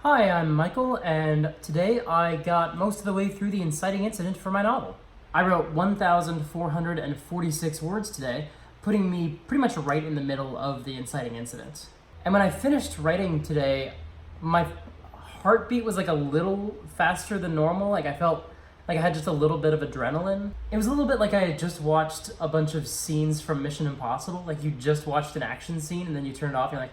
Hi, I'm Michael, and today I got most of the way through the inciting incident for my novel. I wrote 1,446 words today, putting me pretty much right in the middle of the inciting incident. And when I finished writing today, my heartbeat was like a little faster than normal. Like I felt like I had just a little bit of adrenaline. It was a little bit like I had just watched a bunch of scenes from Mission Impossible. Like you just watched an action scene and then you turn it off and you're like,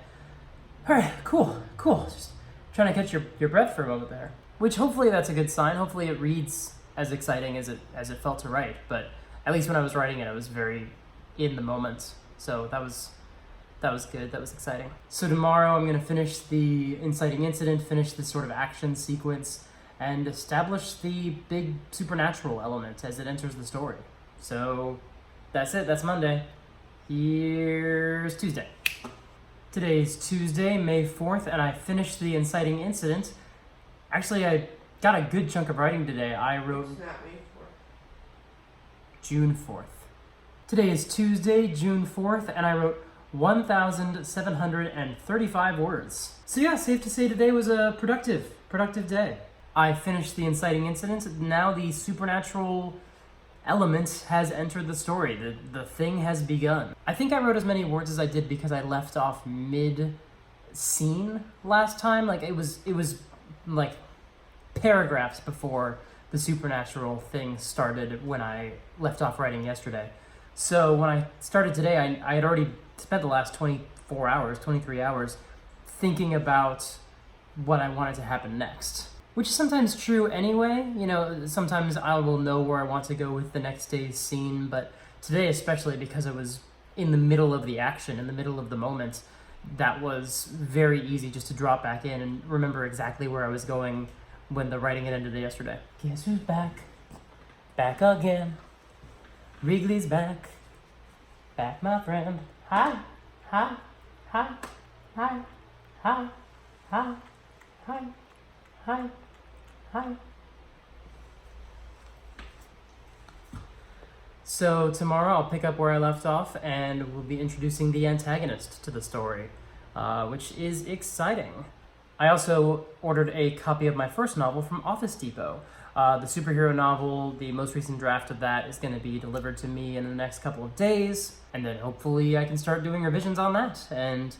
all right, cool. Just trying to catch your breath for a moment there. Which hopefully that's a good sign. Hopefully it reads as exciting as it felt to write. But at least when I was writing it, I was very in the moment. So that was good. That was exciting. So tomorrow I'm gonna finish the inciting incident, finish this sort of action sequence, and establish the big supernatural element as it enters the story. So that's it. That's Monday. Here's Tuesday. Today's Tuesday, May 4th, and I finished the inciting incident. Actually, I got a good chunk of writing today. I wrote It's not May 4th. June 4th. Today is Tuesday, June 4th, and I wrote 1,735 words. So yeah, safe to say today was a productive day. I finished the inciting incident. Now the supernatural element has entered the story. The thing has begun. I think I wrote as many words as I did because I left off mid-scene last time. Like it was like paragraphs before the supernatural thing started when I left off writing yesterday. So when I started today, I had already spent the last 23 hours thinking about what I wanted to happen next. Which is sometimes true anyway. You know, sometimes I will know where I want to go with the next day's scene, but today especially because I was in the middle of the action, in the middle of the moment, that was very easy just to drop back in and remember exactly where I was going when the writing had ended yesterday. Guess who's back? Back again. Wrigley's back. Back, my friend. Hi. So tomorrow I'll pick up where I left off and we'll be introducing the antagonist to the story, which is exciting. I also ordered a copy of my first novel from Office Depot. The superhero novel, the most recent draft of that is going to be delivered to me in the next couple of days, and then hopefully I can start doing revisions on that. And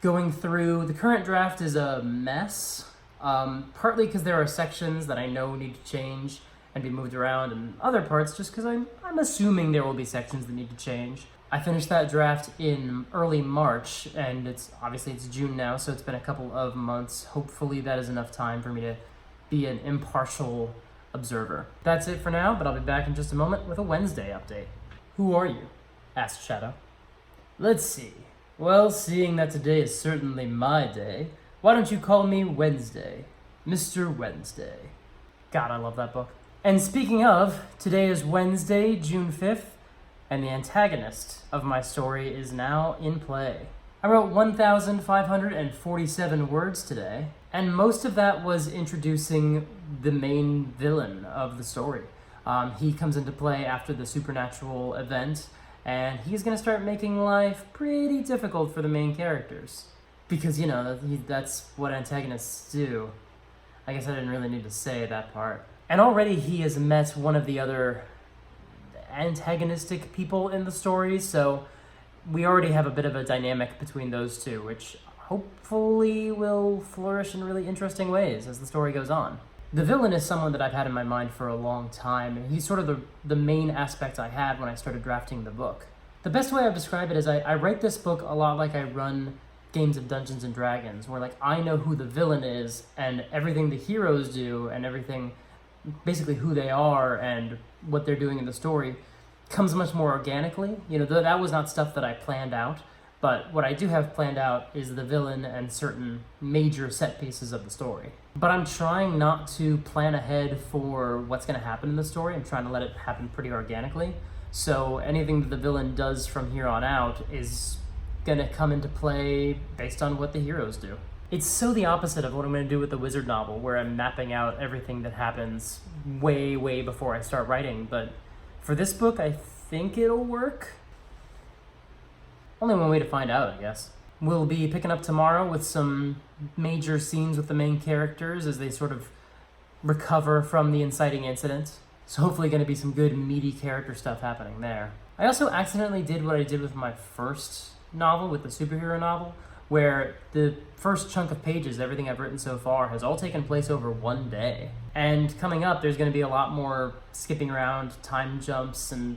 going through the current draft is a mess. Partly because there are sections that I know need to change and be moved around, and other parts just because I'm assuming there will be sections that need to change. I finished that draft in early March, and it's June now, so it's been a couple of months. Hopefully that is enough time for me to be an impartial observer. That's it for now, but I'll be back in just a moment with a Wednesday update. Who are you? Asked Shadow. Let's see. Well, seeing that today is certainly my day, why don't you call me Wednesday? Mr. Wednesday. God, I love that book. And speaking of, today is Wednesday, June 5th, and the antagonist of my story is now in play. I wrote 1,547 words today, and most of that was introducing the main villain of the story. He comes into play after the supernatural event, and he's going to start making life pretty difficult for the main characters. Because, you know, that's what antagonists do. I guess I didn't really need to say that part. And already he has met one of the other antagonistic people in the story, so we already have a bit of a dynamic between those two, which hopefully will flourish in really interesting ways as the story goes on. The villain is someone that I've had in my mind for a long time, and he's sort of the main aspect I had when I started drafting the book. The best way I've described it is I write this book a lot like I run games of Dungeons and Dragons, where like I know who the villain is and everything the heroes do and everything, basically who they are and what they're doing in the story comes much more organically. You know, that was not stuff that I planned out, but what I do have planned out is the villain and certain major set pieces of the story. But I'm trying not to plan ahead for what's going to happen in the story. I'm trying to let it happen pretty organically. So anything that the villain does from here on out is gonna come into play based on what the heroes do. It's so the opposite of what I'm gonna do with the Wizard novel, where I'm mapping out everything that happens way before I start writing, but for this book, I think it'll work. Only one way to find out, I guess. We'll be picking up tomorrow with some major scenes with the main characters as they sort of recover from the inciting incident. So hopefully going to be some good meaty character stuff happening there. I also accidentally did what I did with my first novel, with the superhero novel, where the first chunk of pages, everything I've written so far, has all taken place over one day. And coming up, there's going to be a lot more skipping around, time jumps, and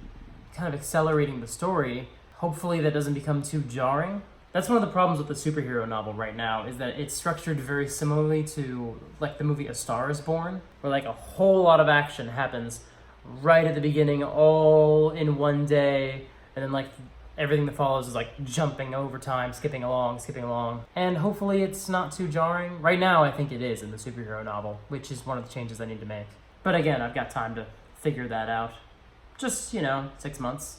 kind of accelerating the story. Hopefully that doesn't become too jarring. That's one of the problems with the superhero novel right now, is that it's structured very similarly to like the movie A Star is Born, where like a whole lot of action happens right at the beginning, all in one day, and then like everything that follows is like jumping over time, skipping along. And hopefully it's not too jarring. Right now I think it is in the superhero novel, which is one of the changes I need to make. But again, I've got time to figure that out. Just, 6 months.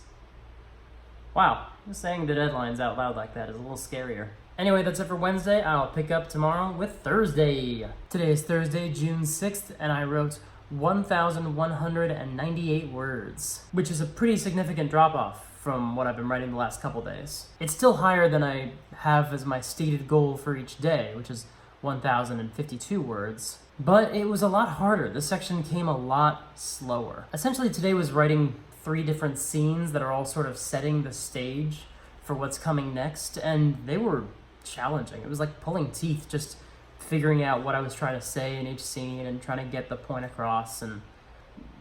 Wow, just saying the deadlines out loud like that is a little scarier. Anyway, that's it for Wednesday. I'll pick up tomorrow with Thursday. Today is Thursday, June 6th, and I wrote 1,198 words, which is a pretty significant drop-off from what I've been writing the last couple days. It's still higher than I have as my stated goal for each day, which is 1,052 words, but it was a lot harder. This section came a lot slower. Essentially, today was writing 3 different scenes that are all sort of setting the stage for what's coming next, and they were challenging. It was like pulling teeth, just figuring out what I was trying to say in each scene and trying to get the point across, and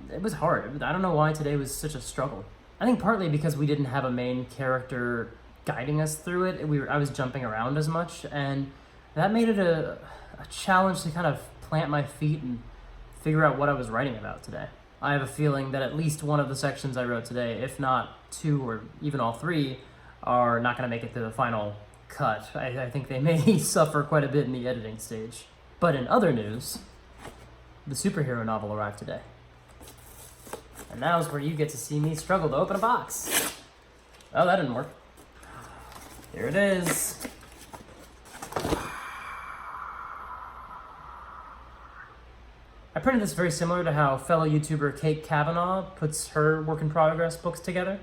it was hard. I don't know why today was such a struggle. I think partly because we didn't have a main character guiding us through it. I was jumping around as much, and that made it a challenge to kind of plant my feet and figure out what I was writing about today. I have a feeling that at least one of the sections I wrote today, if not 2 or even all 3, are not going to make it to the final cut. I think they may suffer quite a bit in the editing stage. But in other news, the superhero novel arrived today. And now's where you get to see me struggle to open a box. Oh, that didn't work. Here it is. I printed this very similar to how fellow YouTuber Kate Kavanaugh puts her work in progress books together.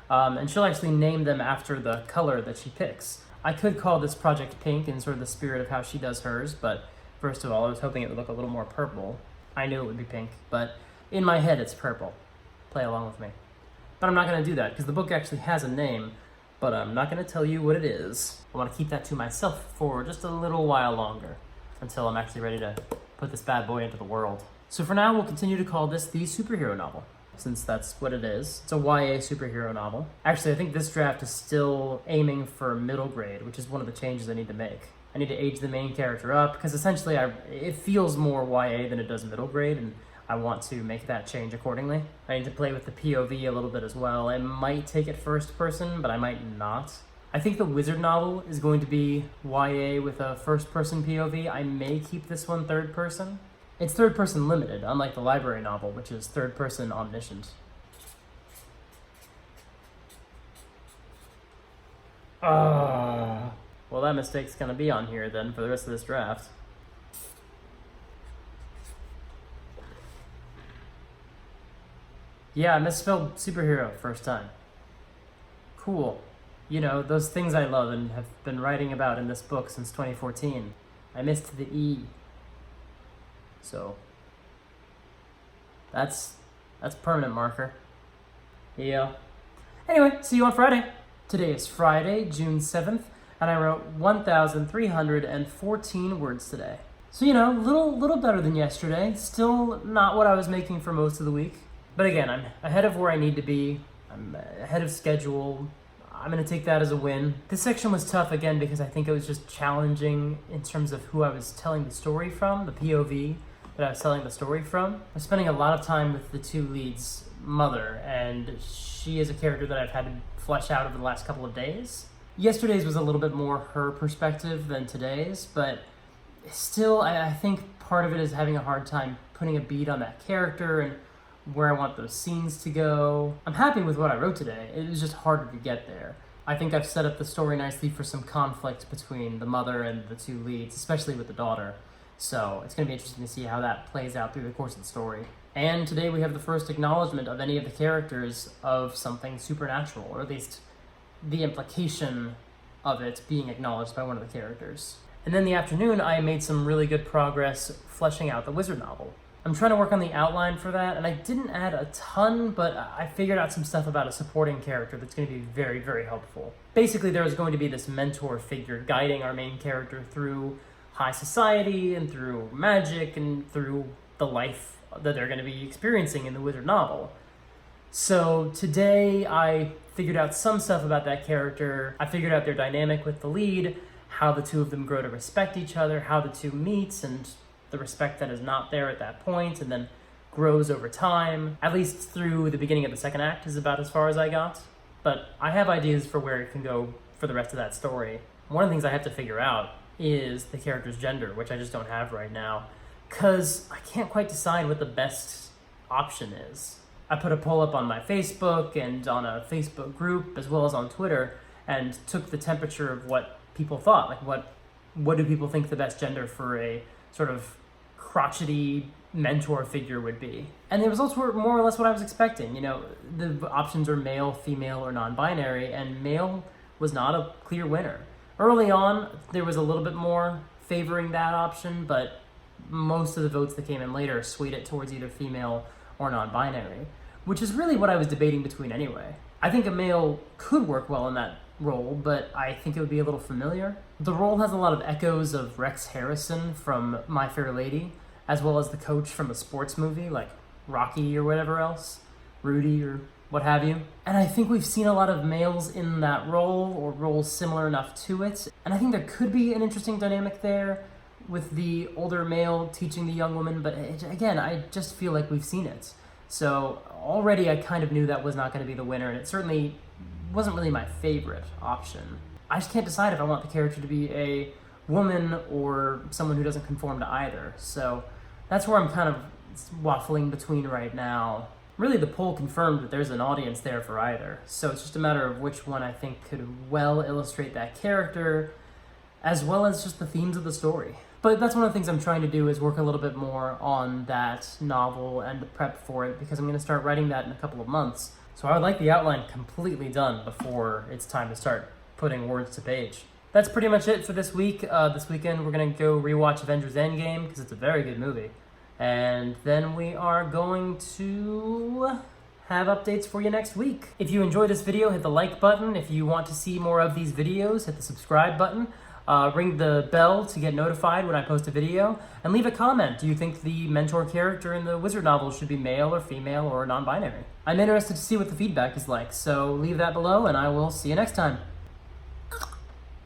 And she'll actually name them after the color that she picks. I could call this project pink in sort of the spirit of how she does hers, but first of all, I was hoping it would look a little more purple. I knew it would be pink, but in my head it's purple. Play along with me. But I'm not going to do that because the book actually has a name, but I'm not going to tell you what it is. I want to keep that to myself for just a little while longer until I'm actually ready to put this bad boy into the world. So for now, we'll continue to call this the superhero novel, since that's what it is. It's a YA superhero novel. Actually, I think this draft is still aiming for middle grade, which is one of the changes I need to make. I need to age the main character up, because essentially it feels more YA than it does middle grade, and I want to make that change accordingly. I need to play with the POV a little bit as well. I might take it first person, but I might not. I think the wizard novel is going to be YA with a first person POV. I may keep this one third person. It's third person limited, unlike the library novel, which is third person omniscient. Well, that mistake's gonna be on here then for the rest of this draft. Yeah, I misspelled superhero first time. Cool. Those things I love and have been writing about in this book since 2014. I missed the E. So, that's permanent marker. Yeah. Anyway, see you on Friday. Today is Friday, June 7th, and I wrote 1,314 words today. So, little better than yesterday. Still not what I was making for most of the week. But again, I'm ahead of where I need to be. I'm ahead of schedule. I'm going to take that as a win. This section was tough, again, because I think it was just challenging in terms of who I was telling the story from, the POV that I was telling the story from. I was spending a lot of time with the 2 leads' mother, and she is a character that I've had to flesh out over the last couple of days. Yesterday's was a little bit more her perspective than today's, but still, I think part of it is having a hard time putting a beat on that character and where I want those scenes to go. I'm happy with what I wrote today. It was just harder to get there. I think I've set up the story nicely for some conflict between the mother and the 2 leads, especially with the daughter. So it's going to be interesting to see how that plays out through the course of the story. And today we have the first acknowledgement of any of the characters of something supernatural, or at least the implication of it being acknowledged by one of the characters. And then in the afternoon, I made some really good progress fleshing out the wizard novel. I'm trying to work on the outline for that, and I didn't add a ton, but I figured out some stuff about a supporting character that's going to be very, very helpful. Basically, there was going to be this mentor figure guiding our main character through high society and through magic and through the life that they're going to be experiencing in the wizard novel. So today I figured out some stuff about that character. I figured out their dynamic with the lead, how the two of them grow to respect each other, how the two meet, and the respect that is not there at that point and then grows over time. At least through the beginning of the second act is about as far as I got. But I have ideas for where it can go for the rest of that story. One of the things I have to figure out is the character's gender, which I just don't have right now, because I can't quite decide what the best option is. I put a poll up on my Facebook and on a Facebook group as well as on Twitter and took the temperature of what people thought. Like what do people think the best gender for a sort of crotchety mentor figure would be? And the results were more or less what I was expecting. You know, the options are male, female, or non-binary, and male was not a clear winner. Early on, there was a little bit more favoring that option, but most of the votes that came in later swayed it towards either female or non-binary, which is really what I was debating between anyway. I think a male could work well in that role, but I think it would be a little familiar. The role has a lot of echoes of Rex Harrison from My Fair Lady, as well as the coach from a sports movie like Rocky or whatever else, Rudy or what have you. And I think we've seen a lot of males in that role or roles similar enough to it. And I think there could be an interesting dynamic there with the older male teaching the young woman, but again, I just feel like we've seen it. So already I kind of knew that was not going to be the winner, and it certainly wasn't really my favorite option. I just can't decide if I want the character to be a woman or someone who doesn't conform to either. So that's where I'm kind of waffling between right now. Really, the poll confirmed that there's an audience there for either. So it's just a matter of which one I think could well illustrate that character, as well as just the themes of the story. But that's one of the things I'm trying to do, is work a little bit more on that novel and the prep for it, because I'm going to start writing that in a couple of months. So I would like the outline completely done before it's time to start putting words to page. That's pretty much it for this week. This weekend we're going to go rewatch Avengers Endgame, because it's a very good movie. And then we are going to have updates for you next week. If you enjoyed this video, hit the like button. If you want to see more of these videos, hit the subscribe button. Ring the bell to get notified when I post a video, and leave a comment. Do you think the mentor character in the wizard novel should be male or female or non-binary? I'm interested to see what the feedback is like, so leave that below and I will see you next time.